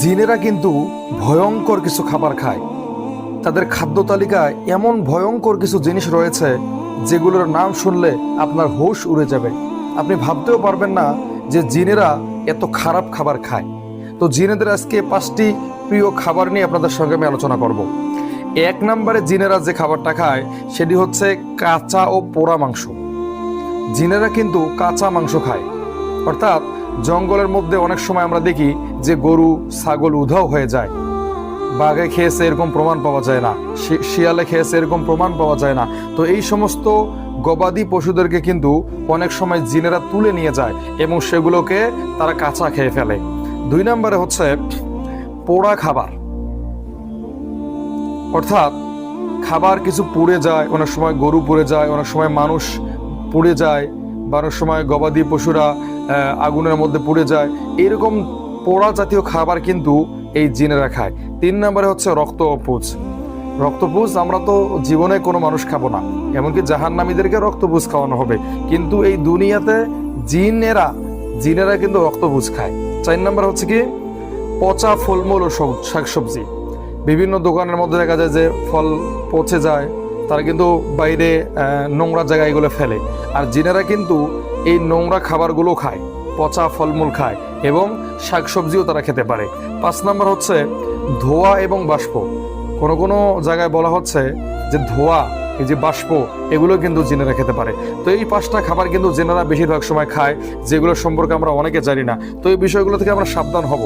জিনেরা কিন্তু ভয়ঙ্কর কিছু খাবার খায়। তাদের খাদ্য তালিকায় এমন ভয়ঙ্কর কিছু জিনিস রয়েছে যেগুলোর নাম শুনলে আপনার হুঁশ উড়ে যাবে। আপনি ভাবতেও পারবেন না যে জিনেরা এত খারাপ খাবার খায়। তো জিনেদের আজকে 5টি প্রিয় খাবার নিয়ে আপনাদের সঙ্গে আমি আলোচনা করব। 1 নম্বরে জিনেরা যে খাবারটা খায় সেটি হচ্ছে কাঁচা ও পোড়া মাংস। জিনেরা কিন্তু কাঁচা মাংস খায়, অর্থাৎ জঙ্গলের মধ্যে অনেক সময় আমরা দেখি যে গরু ছাগল উধাও হয়ে যায়। বাঘে খেয়েছে এরকম প্রমাণ পাওয়া যায় না, শিয়ালে খেয়েছে এরকম প্রমাণ পাওয়া যায় না। তো এই সমস্ত গবাদি পশুদেরকে কিন্তু অনেক সময় জিনেরা তুলে নিয়ে যায় এবং সেগুলোকে তারা কাঁচা খেয়ে ফেলে। 2 নম্বরে হচ্ছে পোড়া খাবার, অর্থাৎ খাবার কিছু পুড়ে যায়, অনেক সময় গরু পুড়ে যায়, অনেক সময় মানুষ পুড়ে যায়, বা অনেক সময় গবাদি পশুরা আগুনের মধ্যে পুড়ে যায়। এরকম পোড়া জাতীয় খাবার কিন্তু এই জিনেরা খায়। 3 নম্বরে হচ্ছে রক্ত ও পুজ। রক্তপুজ আমরা তো জীবনে কোনো মানুষ খাবো না, এমনকি জাহান্নামীদেরকে রক্তপুজ খাওয়ানো হবে, কিন্তু এই দুনিয়াতে জিনেরা কিন্তু রক্তপুজ খায়। 4 নম্বর হচ্ছে কি পচা ফলমূল ও শাকসবজি। বিভিন্ন দোকানের মধ্যে দেখা যায় যে ফল পচে যায়, তারা কিন্তু বাইরে নোংরা জায়গায় এগুলো ফেলে, আর জিনেরা কিন্তু এই নোংরা খাবারগুলো খায়, পচা ফলমূল খায় এবং শাকসবজিও তারা খেতে পারে। 5 নম্বর হচ্ছে ধোঁয়া এবং বাষ্প। কোনো কোনো জায়গায় বলা হচ্ছে যে ধোঁয়া, এই যে বাষ্প, এগুলো কিন্তু জিনেরা খেতে পারে। তো এই 5টা খাবার কিন্তু জিনেরা বেশিরভাগ সময় খায়, যেগুলো সম্পর্কে আমরা অনেকে জানি না। তো এই বিষয়গুলো থেকে আমরা সাবধান হব।